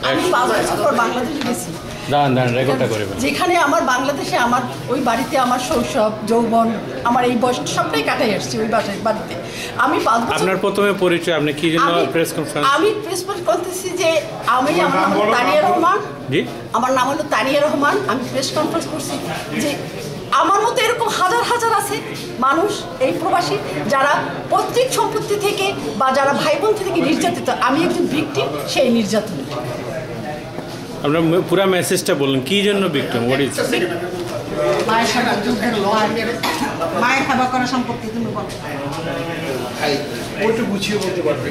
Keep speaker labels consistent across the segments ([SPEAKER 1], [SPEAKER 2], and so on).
[SPEAKER 1] আমি 5 বছর পর বাংলাদেশে গেছি,
[SPEAKER 2] রেকর্ডটা করে
[SPEAKER 1] যেখানে আমার বাংলাদেশে আমার ওই বাড়িতে আমার শৈশব যৌবন আমার এই বয়স সবটাই কাটাই আসছি ওই বাড়িতে। আমি 5 বছর।
[SPEAKER 2] আপনার প্রথমে পরিচয়, আপনি কি জন্য প্রেস কনফারেন্স?
[SPEAKER 1] আমি প্রেস কনফারেন্স করতেছি যে আমার নাম তানিয়া রহমান।
[SPEAKER 2] জি,
[SPEAKER 1] আমার নাম হলো তানিয়া রহমান। আমি প্রেস কনফারেন্স করছি যে আমার মতো এরকম হাজার হাজার আছে মানুষ এই প্রবাসী যারা পৈতৃক সম্পত্তি থেকে বা যারা ভাই বোন থেকে নির্যাতিত। আমি একজন ভিকটিম সেই নির্যাতন।
[SPEAKER 2] আপনার পুরো মেসেজটা বলুন, কি জন্য ভিকটিম? হোয়াট ইজ
[SPEAKER 3] মায়ের খাবার করা সম্পত্তি তুমি বলো।
[SPEAKER 4] ওটা গুছিয়ে বলতে পারবে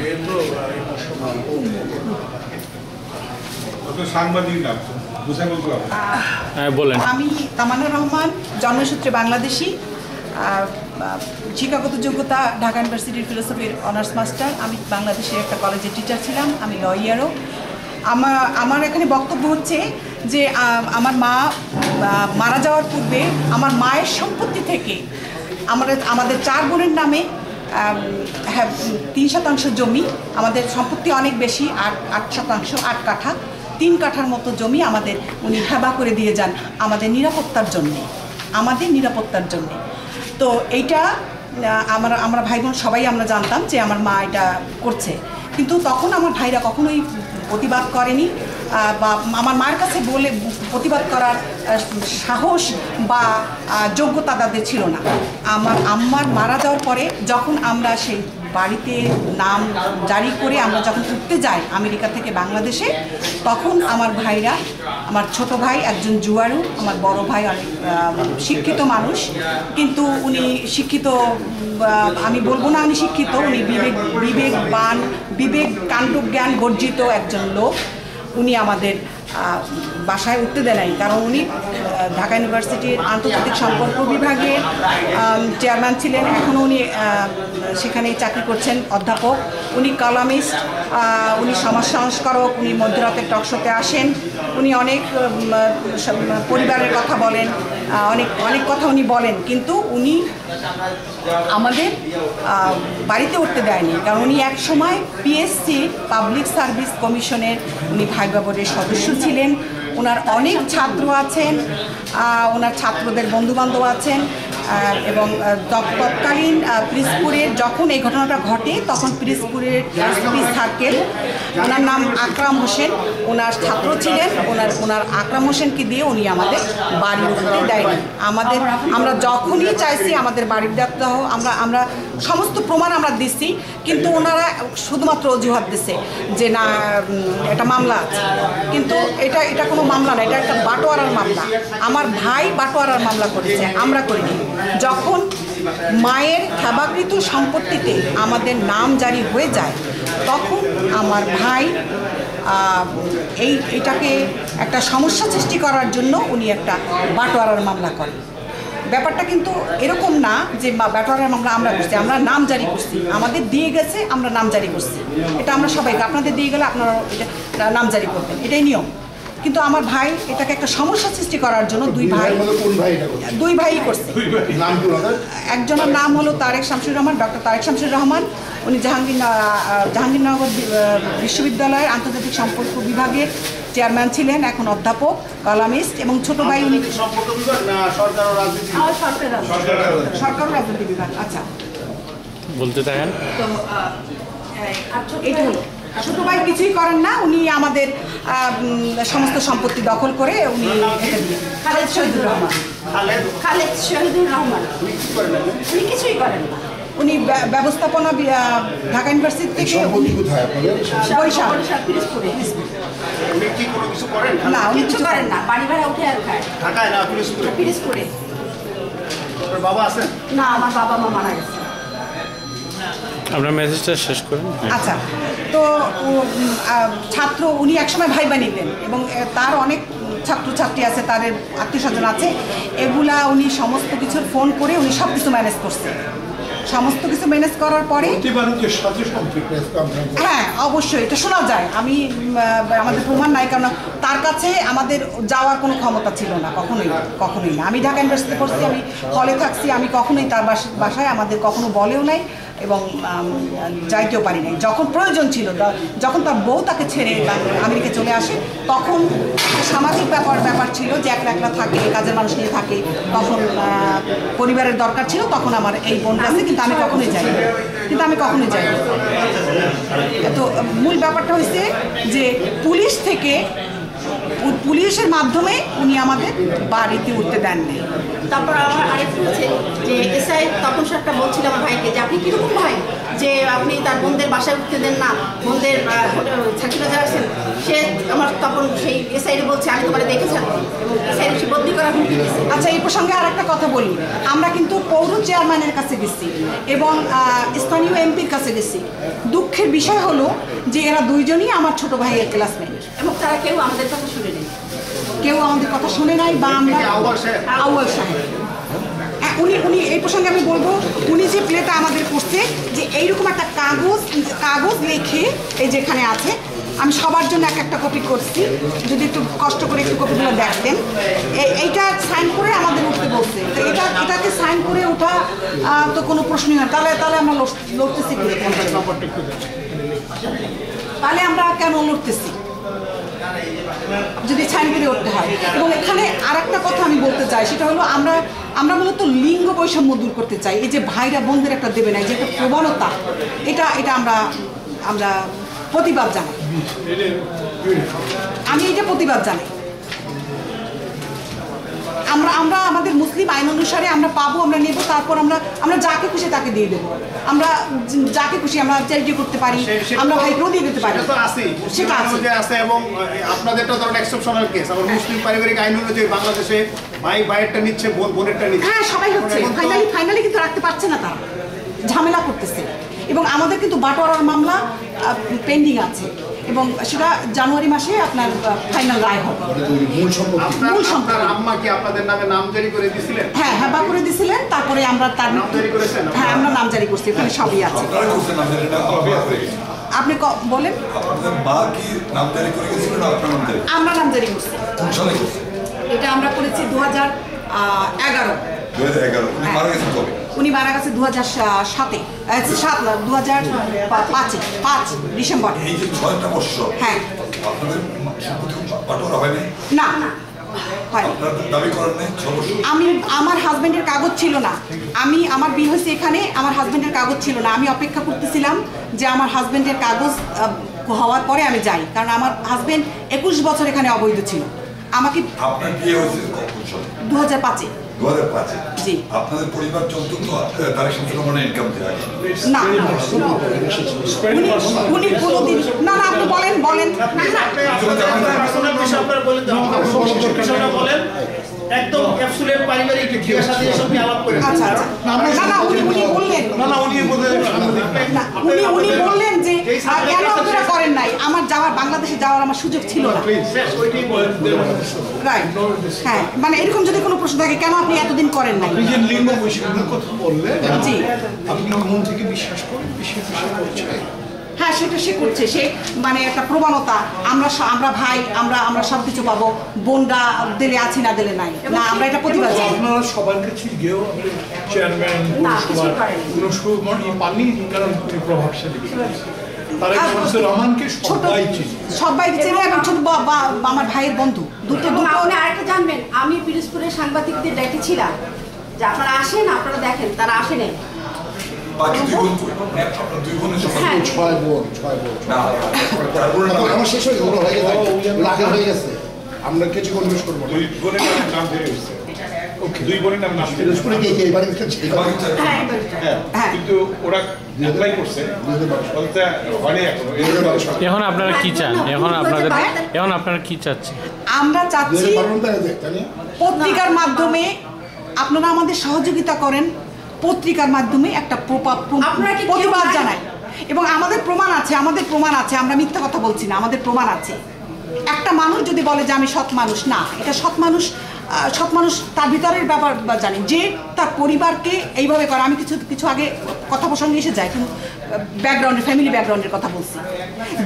[SPEAKER 4] তো সাংবাদিক না বুঝে বলতে পারবে।
[SPEAKER 2] হ্যাঁ বলেন।
[SPEAKER 3] আমি তামান্না রহমান, জন্মসূত্রে বাংলাদেশি, শিক্ষাগত যোগ্যতা ঢাকা ইউনিভার্সিটির ফিলোসফির অনার্স মাস্টার। আমি বাংলাদেশের একটা কলেজের টিচার ছিলাম, আমি লয়ারও। আমার এখানে বক্তব্য হচ্ছে যে আমার মা মারা যাওয়ার পূর্বে আমার মায়ের সম্পত্তি থেকে আমাদের 4 বোনের নামে 3% জমি, আমাদের সম্পত্তি অনেক বেশি, 8%, 8 কাঠা, 3 কাঠার মতো জমি আমাদের উনি হেবা করে দিয়ে যান আমাদের নিরাপত্তার জন্যে। তো এইটা আমরা ভাই বোন সবাই আমরা জানতাম যে আমার মা এটা করছে, কিন্তু তখন আমার ভাইরা কখনোই প্রতিবাদ করেনি বা আমার মায়ের কাছে বলে প্রতিবাদ করার সাহস বা যোগ্যতা তাদের ছিল না। আমার আম্মার মারা যাওয়ার পরে যখন আমরা সেই বাড়িতে নাম জারি করে আমরা যখন উঠতে যাই আমেরিকা থেকে বাংলাদেশে, তখন আমার ভাইরা, আমার ছোট ভাই একজন জুয়ারু, আমার বড় ভাই অনেক শিক্ষিত মানুষ, কিন্তু উনি শিক্ষিত, আমি বলবো না উনি শিক্ষিত, উনি বিবেকবান, কাণ্ডজ্ঞান বর্জিত একজন লোক। উনি আমাদের বাসায় উঠতে দেয় নাই, কারণ উনি ঢাকা ইউনিভার্সিটির আন্তর্জাতিক সম্পর্ক বিভাগের চেয়ারম্যান ছিলেন, এখনও উনি সেখানেই চাকরি করছেন, অধ্যাপক। উনি কলামিস্ট, উনি সমাজ সংস্কারক, উনি মধ্যরাতের টকশোতে আসেন, উনি অনেক পরিবারের কথা বলেন, অনেক কথা উনি বলেন, কিন্তু উনি আমাদের বাড়িতে উঠতে দেয়নি, কারণ উনি এক সময় পিএসসি পাবলিক সার্ভিস কমিশনের উনি ভাইবা বোর্ডের সদস্য ছিলেন। ওনার অনেক ছাত্র আছেন, ওনার ছাত্রদের বন্ধুবান্ধব আছেন, এবং তৎকালীন পিরিজপুরের যখন এই ঘটনাটা ঘটে তখন পিরিজপুরের এসপি সার্কেল, ওনার নাম আকরাম হোসেন, ওনার ছাত্র ছিলেন। ওনার আকরাম হোসেনকে দিয়ে উনি আমাদের বাড়ি উঠতে দেয়নি। আমরা যখনই চাইছি আমাদের বাড়ির দেখতে হোক, আমরা সমস্ত প্রমাণ আমরা দিচ্ছি, কিন্তু ওনারা শুধুমাত্র অজুহাত দিচ্ছে যে না এটা মামলা আছে, কিন্তু এটা কোনো মামলা না, এটা একটা বাটোয়ারার মামলা। আমার ভাই বাটোয়ারার মামলা করেছে, আমরা করিনি। যখন মায়ের হেবাকৃত সম্পত্তিতে আমাদের নাম জারি হয়ে যায়, তখন আমার ভাই এটাকে একটা সমস্যা সৃষ্টি করার জন্য উনি একটা বাটোয়ারার মামলা করেন। ব্যাপারটা কিন্তু এরকম না যে বাটোয়ারার মামলা আমরা করছি, আমরা নাম জারি করছি, আমাদের দিয়ে গেছে, আমরা নাম জারি করছি। এটা আমরা সবাইকে, আপনাদের দিয়ে গেলে আপনারা এটা নাম জারি করবেন, এটাই নিয়ম। কিন্তু আমার ভাই এটাকে একটা সমস্যা সৃষ্টি করার জন্য দুই ভাই করছে। একজনের নাম হলো তারেক শামসুর রহমান, ডক্টর তারেক শামসুর রহমান। উনি জাহাঙ্গীরনগর বিশ্ববিদ্যালয়ের আন্তর্জাতিক সম্পর্ক বিভাগের চেয়ারম্যান ছিলেন, এখন অধ্যাপক, কলামিস্ট। এবং ছোট ভাই উনি সরকার রাজনীতি বিভাগ। আচ্ছা,
[SPEAKER 2] বলতে থাকেন।
[SPEAKER 3] তো এটা হলো ছোট ভাই কিছুই করেন না, উনি আমাদের সমস্ত সম্পত্তি দখল করে উনি এটা দিয়ে খালেদ শহীদুর রহমান উনি কিছুই করেন না। উনি ব্যবস্থাপনা ঢাকা ইউনিভার্সিটি থেকে না, উনি কিছু করেন না, বাড়ি ভাড়া উঠে আর খায়। পিরিজপুরে
[SPEAKER 4] বাবা আছেন
[SPEAKER 3] না, আমার বাবা মা মারা গেছে।
[SPEAKER 2] আপনার মেসেজটা শেষ করেন।
[SPEAKER 3] আচ্ছা, তো ছাত্র উনি একসময় ভাইবা নিতেন এবং তার অনেক ছাত্রছাত্রী আছে, তাদের আত্মীয় স্বজন আছে, এগুলা উনি সমস্ত কিছুর ফোন করে উনি সব কিছু ম্যানেজ করছে। সমস্ত কিছু ম্যানেজ করার পরে হ্যাঁ অবশ্যই এটা শোনা যায়। আমাদের প্রমাণ নাই, কারণ তার কাছে আমাদের যাওয়ার কোনো ক্ষমতা ছিল না, কখনোই না। আমি ঢাকা ইউনিভার্সিটিতে পড়ছি, আমি হলে থাকছি, আমি কখনোই তার বাসায় আমাদের কখনো বলেও নাই, এবং যাইতেও পারি নাই। যখন প্রয়োজন ছিল, যখন তার বউ তাকে ছেড়ে আমেরিকা চলে আসে, তখন সামাজিক ব্যাপার ছিল যে একলা একলা থাকে, কাজের মানুষ নিয়ে থাকে, তখন পরিবারের দরকার ছিল, তখন আমার এই বোনটা আছে, কিন্তু আমি কখনোই যাইনি। তো মূল ব্যাপারটা হয়েছে যে পুলিশের মাধ্যমে উনি আমাদের বাড়িতে উঠতে দেননি।
[SPEAKER 1] তারপর আমার আরেকটু হচ্ছে যে এসআই তপন সারটা বলছিল আমার ভাইকে যে আপনি কীরকম ভাই যে আপনি তার বোনদের বাসায় উঠতে দেন না, বোনদের ছাত্রীরা যারা আছেন, সে আমার তখন সেই এসআইরে বলছে আমি তোমার দেখে ছাড়বো, এবং এসআই সে বদলি করা হুমকি দিচ্ছে।
[SPEAKER 3] আচ্ছা, এই প্রসঙ্গে আর একটা কথা বলি, আমরা কিন্তু পৌর চেয়ারম্যানের কাছে গেছি এবং স্থানীয় এমপির কাছে গেছি। দুঃখের বিষয় হলো যে এরা দুইজনই আমার ছোট ভাইয়ের ক্লাসমেট,
[SPEAKER 1] এবং তারা কেউ আমাদের কথা শুনে নেই,
[SPEAKER 3] বা আমরা আউয়াল সাহেব উনি এই প্রসঙ্গে আমি বলবো, উনি যে প্লেটা আমাদের করছে যে এইরকম একটা কাগজ লিখে এই যেখানে আছে, আমি সবার জন্য একটা কপি করছি, যদি একটু কষ্ট করে একটু কপিগুলো দেখতেন। এইটা সাইন করে আমাদের উঠতে বলছে, তো এটাকে সাইন করে ওঠা তো কোনো প্রশ্নই হয়। তাহলে আমরা লড়তেছি, তাহলে আমরা কেন লড়তেছি যদি সাইন করে উঠতে হয়? এবং এখানে আর একটা কথা আমি বলতে চাই, সেটা হলো আমরা মূলত লিঙ্গ বৈষম্য দূর করতে চাই। এই যে ভাইরা বোনদের একটা দেবে না, যে একটা প্রবণতা, এটা আমরা প্রতিবাদ জানাই। আমি এটা প্রতিবাদ জানাই। আমরা আমাদের মুসলিম আইন অনুসারে আমরা পাবো, আমরা নেব, তারপর আমরা যাকে খুশি তাকে দিয়ে দেবো। আমরা যাকে খুশি আমরা চ্যারিটি করতে পারি, আমরা ভাইকেও দিয়ে দিতে পারি, সেটা
[SPEAKER 5] আছে। এবং আপনাদেরটা ধরুন এক্সেপশনাল কেস, আমার মুসলিম পারিবারিক আইন অনুযায়ী বাংলাদেশে ভাইয়েরটা নিচ্ছে, বোনেরটা নিচ্ছে।
[SPEAKER 3] হ্যাঁ, সবাই হচ্ছে, ফাইনালি কিন্তু রাখতে পারছে না, তারা ঝামেলা করতেছে। এবং আমাদের কিন্তু বাটোয়ারার মামলা পেন্ডিং আছে, এবং সেটা জানুয়ারি মাসে আপনার ফাইনাল রায় হবে।
[SPEAKER 5] মূল সম্পত্তি আম্মা কি আপনাদের নামে নামজারি করে দিয়েছিলেন?
[SPEAKER 3] হ্যাঁ, হেবা করে দিয়েছিলেন, তারপরে আমরা তার
[SPEAKER 5] নামজারি করেছেন?
[SPEAKER 3] হ্যাঁ, আমরা নামজারি করছি, ওখানে সবই আছে। আপনি বলেন, আমরা নামজারি করছি। এটা আমরা করেছি 2011। উনি মারা গেছে 2007-এ, 2005 ডিসেম্বর। হ্যাঁ, না আমার হাজবেন্ডের কাগজ ছিল না। আমার বিয়ে হয়েছে এখানে, আমার হাজবেন্ডের কাগজ ছিল না। আমি অপেক্ষা করতেছিলাম যে আমার হাজবেন্ডের কাগজ হওয়ার পরে আমি যাই, কারণ আমার হাজবেন্ড 21 বছর এখানে অবৈধ ছিল। আমাকে 2005-এ। জি,
[SPEAKER 6] আপনাদের পরিবার চলতো তো তার সাথে কোনো ইনকাম থেকে
[SPEAKER 3] না, উনি কোনোদিন না। আপনি বলেন
[SPEAKER 5] একদম ক্যাপসুলের পারিবারিক জিজ্ঞাসা দিয়ে সব আলাপ করে।
[SPEAKER 3] আচ্ছা, না, উনি বললেন উনি বললেন যে কেন আপনারা করেন নাই। আমার বাংলাদেশে যাওয়ার আমার সুযোগ ছিল না। রাইট, হ্যাঁ, মানে এরকম যদি কোনো প্রশ্ন থাকে, কেন আপনি এতদিন করেন নাই?
[SPEAKER 4] লিঙ্গ বৈষম্যের কথা বললে
[SPEAKER 3] জি,
[SPEAKER 4] আপনি মন থেকে বিশ্বাস করেন করছে?
[SPEAKER 3] হ্যাঁ, সেটা সে করছে। সে মানে একটা প্রবণতা, আমরা ভাই, আমরা সব কিছু পাবো, বোনরা দিলে আছি, না দিলে নাই, না, আমরা এটা প্রতিবাদ জানাই।
[SPEAKER 4] আপনারা সবার কাছে গিয়েও চেয়ারম্যান পাননি, কারণ তিনি প্রভাবশালী। রহমানকে
[SPEAKER 3] সবাই চেনে, এবং ছোট আমার ভাইয়ের বন্ধু। দুটো
[SPEAKER 1] আরেকটা জানবেন, আমি পিরোজপুরের সাংবাদিকদের ডেকেছিলাম যে আপনারা আসেন, আপনারা দেখেন, তারা আসেনি।
[SPEAKER 7] আমার শেষ হয়ে গেছে, আমরা কিছু কনভিন্স করবো।
[SPEAKER 4] দুই বোনের নাম কিন্তু ওরা অ্যাপ্লাই করছে,
[SPEAKER 2] এখন আপনারা কি চান? এখন আপনারা কি চাচ্ছেন?
[SPEAKER 3] আমরা চাচ্ছি পত্রিকার মাধ্যমে আপনারা আমাদের সহযোগিতা করেন, পত্রিকার মাধ্যমে একটা প্রতিবাদ জানাই। এবং আমাদের প্রমাণ আছে, আমরা মিথ্যা কথা বলছি না, আমাদের প্রমাণ আছে। একটা মানুষ যদি বলে যে আমি সৎ মানুষ, না, এটা সৎ মানুষ তার ভিতরের ব্যাপার জানি, যে তার পরিবারকে এইভাবে করে। আমি কিছু আগে কথা প্রসঙ্গে এসে যায়, কিন্তু ফ্যামিলি ব্যাকগ্রাউন্ডের কথা বলছি।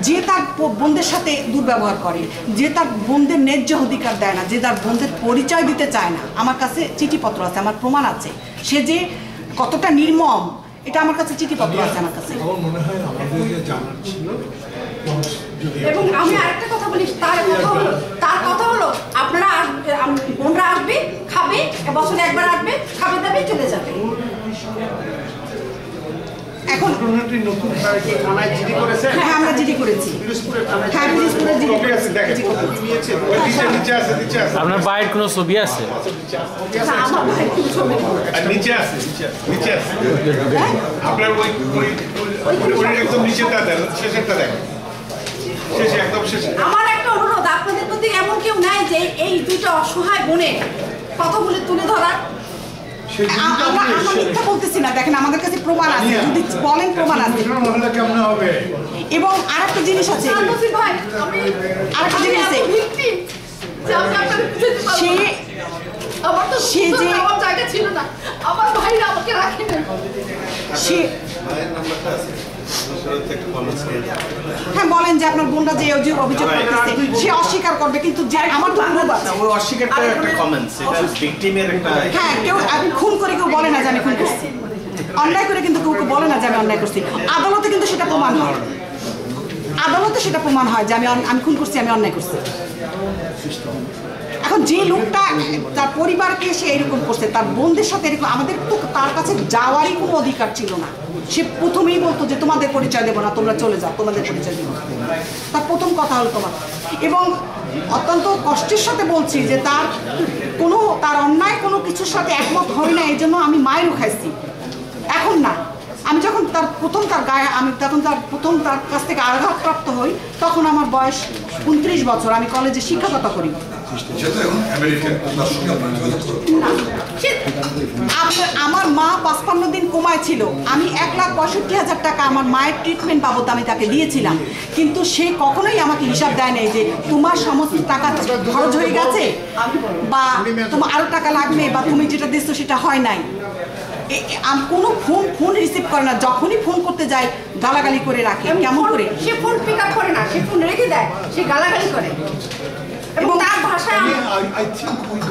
[SPEAKER 3] যে তার বোনদের সাথে দুর্ব্যবহার করে, যে তার বোনদের ন্যায্য অধিকার দেয় না, যে তার বোনদের পরিচয় দিতে চায় না, আমার কাছে চিঠিপত্র আছে, আমার প্রমাণ আছে। সে যে কতটা নির্মম এটা আমার কাছে চিঠিপত্র আছে আমার কাছে।
[SPEAKER 7] আমার মনে হয় আমাদের জানার ছিল
[SPEAKER 1] এবং আমি আরেকটা কথা বলি, তার কথা হলো আপনারা বোনরা আসবে, খাবে, বছরে একবার আসবে, খাবে দাবে চলে যাবে।
[SPEAKER 3] এখন
[SPEAKER 5] নতুন থানায় জিডি করেছেন?
[SPEAKER 3] হ্যাঁ আমরা জিডি করেছি।
[SPEAKER 5] পিরোজপুরের থানায়
[SPEAKER 3] হ্যাঁ পিরোজপুরের জিডি
[SPEAKER 4] কপি আছে দেখেন
[SPEAKER 5] নিয়েছে।
[SPEAKER 4] ওই নিচে আছে নিচে আছে
[SPEAKER 2] আপনার বাইরের কোনো ছবি আছে?
[SPEAKER 1] না, আমার ভাই খুব ছবি।
[SPEAKER 4] আর নিচে আছে নিচে আছে আপনার ওই একদম নিচেটা দেন, শেষেরটা দেখেন, শেষে একদম শেষে।
[SPEAKER 1] আমার একটা অনুরোধ আপনাদের প্রতি, এমন কেউ নাই যে এই দুইটা অসহায় বোনের কথাগুলো তুলে ধরার?
[SPEAKER 3] আমরা মিথ্যা বলতেছি না, দেখেন আমাদের কাছে প্রমাণ আছে, যদি বলেন প্রমাণ আছে।
[SPEAKER 4] কেমন হবে?
[SPEAKER 3] এবং আরেকটা জিনিস আছে,
[SPEAKER 1] নসিব ভাই, আমি
[SPEAKER 3] আরেকটা জিনিস আছে,
[SPEAKER 1] victim, যে আমি আপনাদের বুঝাতে পারবো
[SPEAKER 3] সে
[SPEAKER 1] না। আমার তো
[SPEAKER 3] সে যে-
[SPEAKER 1] আমার জায়গা ছিল না, আমার ভাইরা আমাকে রাখে না।
[SPEAKER 3] সে হ্যাঁ বলেন যে আপনার বোনরা যে অভিযোগ করতেছে সে অস্বীকার করবে, কিন্তু যে আমার তো প্রুফ আছে।
[SPEAKER 8] ওই অস্বীকারটা একটা কমেন্টস, এটা ভিকটিমের একটা
[SPEAKER 3] হ্যাঁ কেউ আপনি খুন করে কেউ বলে না যে আমি খুন করছি, অন্যায় করে কিন্তু কেউ বলে না যে আমি অন্যায় করছি। আদালতে কিন্তু সেটা প্রমাণ হয়, আদালতে সেটা প্রমাণ হয় যে আমি খুন করছি, আমি অন্যায় করছি। এখন যে লোকটা তার পরিবারকে সে এরকম করছে, তার বোনদের সাথে এরকম, আমাদের তো তার কাছে যাওয়ারই কোনো অধিকার ছিল না। সে প্রথমেই বলতো যে তোমাদের পরিচয় দেবো না, তোমরা চলে যাও, তোমাদের পরিচয় দেবো না। তার প্রথম কথা হলো তোমার, এবং অত্যন্ত কষ্টের সাথে বলছি যে তার অন্যায় কোনো কিছুর সাথে একমত হই না, এই জন্য আমি মায়েরও খাইছি। এখন না, আমি যখন তার গায়ে আমি তখন তার কাছ থেকে আঘাতপ্রাপ্ত হই, তখন আমার বয়স 29 বছর, আমি কলেজে শিক্ষকতা করি।
[SPEAKER 6] যেটা এখন আমেরিকান তার সঙ্গে আপনার যোগাযোগ করবেন।
[SPEAKER 3] আমার মা 55 দিন কোমায় ছিল, আমি 1,65,000 টাকা আমার মায়ের ট্রিটমেন্ট বাবদ আমি তাকে দিয়েছিলাম, কিন্তু সে কখনোই আমাকে হিসাব দেয় নাই যে তোমার সমস্ত টাকা খরচ হয়ে গেছে বা তোমার আরো টাকা লাগবে বা তুমি যেটা দিচ্ছ সেটা হয় নাই। কোনো ফোন রিসিভ করে না, যখনই ফোন করতে যায় গালাগালি করে রাখে। কেমন করে?
[SPEAKER 1] সে ফোন পিক আপ করে না, সে ফোন রেখে দেয়, সে গালাগালি করে। এবং তার ভাষায়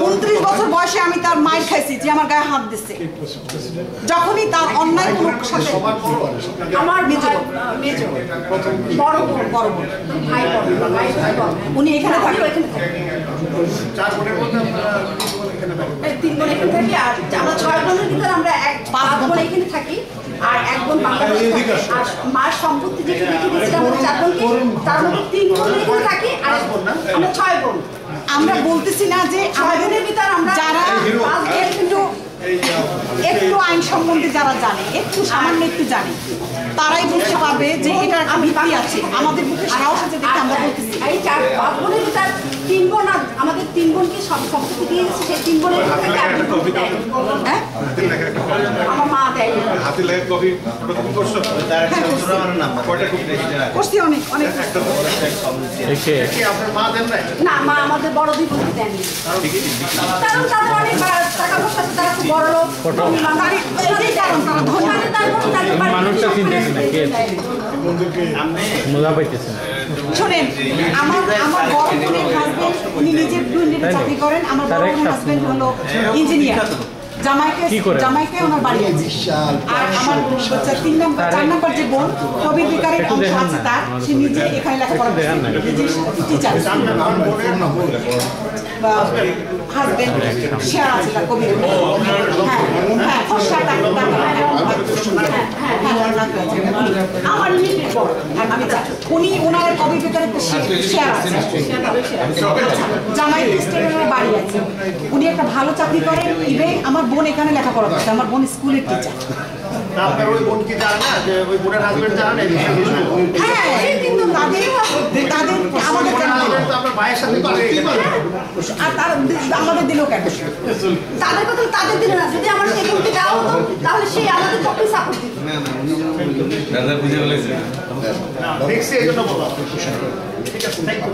[SPEAKER 3] 29 বছর বয়সে আমি তার মাইর খাইছি যে আমার গায়ে হাত দিচ্ছে, যখনই তার অন্যায় কোনো সাথে।
[SPEAKER 1] আমার মেজো বড় বোন ভাই বড়
[SPEAKER 3] উনি এখানে থাকে,
[SPEAKER 5] চার বোনের মধ্যে
[SPEAKER 1] এই 3 বোন এখানে থাকি, আর আমরা 6 বোনের ভিতরে আমরা 5 বোন এখানে থাকি, আর 1 বোন বাংলাদেশে থাকে। আর মার সম্পত্তি যেটা লিখে দিয়েছিলাম 4 বোনকে, তার মধ্যে 3 বোন এখানে থাকি, আর আমরা 6 বোন।
[SPEAKER 3] আমরা বলতেছি না যে আমাদের ভিতর আমরা যারা একটু আইন সম্বন্ধে যারা জানে, একটু সামান্য একটু জানে, তারাই বুঝতে পারবে যে এটা একটা ভিত্তি আছে। আমাদের বুকে সাহস আছে দেখে আমরা বলতেছি।
[SPEAKER 1] এই 4-5 বোনের ভিতর 3 বোন, আমাদের 3 বোনকে সব সম্পত্তি দিয়ে দিয়েছে, সেই 3 বোনের থেকে
[SPEAKER 3] হ্যাঁ
[SPEAKER 1] আমার মা দেয়।
[SPEAKER 4] হাতে লেখা কপি করছো? কয়টা কপি?
[SPEAKER 3] করছি অনেক অনেক।
[SPEAKER 2] একে
[SPEAKER 5] কি আপনার মা দেন নাই?
[SPEAKER 1] না, মা আমাদের বড় দুই বোনকে দেননি, কারণ তাদের অনেক টাকা পয়সা আছে, তারা খুব বড় লোক।
[SPEAKER 3] এটাই কারণ তারা ধনী।
[SPEAKER 2] মানুষটা চিনতেছে না কে মজা পাইতেছে না।
[SPEAKER 3] শোনেন, আমার বড় বোনের হাজবেন্ড উনি নিজে টুয়েন্টিতে চাকরি করেন, আমার বড় বোনের হাজবেন্ড হলো ইঞ্জিনিয়ার, জামাইকে ওনার বাড়ি আছে। আর আমার 4 নাম্বার যে বোন কবির বিকারের অংশ আছে তার, সে নিজে এখানে লেখাপড়া করে, নিজে টিচার বা হাজবেন্ড শেয়ার আছে তার কবির। হ্যাঁ ফর্সা টাকা আমার নিজের বড়, আমি উনি ওনার কবির বিকারে শেয়ার আছে। জামাই স্টেশনের বাড়ি আছে, উনি একটা ভালো চাকরি করেন। ইভেন আমার বোন এখানে লেখাপড়া করছে, আমার বোন স্কুলের টিচার।
[SPEAKER 5] আপনার ওই বোন কি জানে না যে ওই বোনের হাজবেন্ড জানে না এই বিষয়গুলো?
[SPEAKER 3] হ্যাঁ কিন্তু তাদের আমাদের
[SPEAKER 5] তো আপনার ভাইয়ের সাথে তো আরেকটি পারে।
[SPEAKER 3] আর তার আমাদের দিলেও কেন?
[SPEAKER 1] তাদের কথা তাদের দিলে না, যদি আমার সেই বোনকে দেওয়া হতো তাহলে সে আমাদের পক্ষে সাপোর্ট দিত।
[SPEAKER 8] দাদা বুঝে বলেছে।
[SPEAKER 5] দেখছি এই জন্য বলা। ঠিক আছে, থ্যাংক ইউ।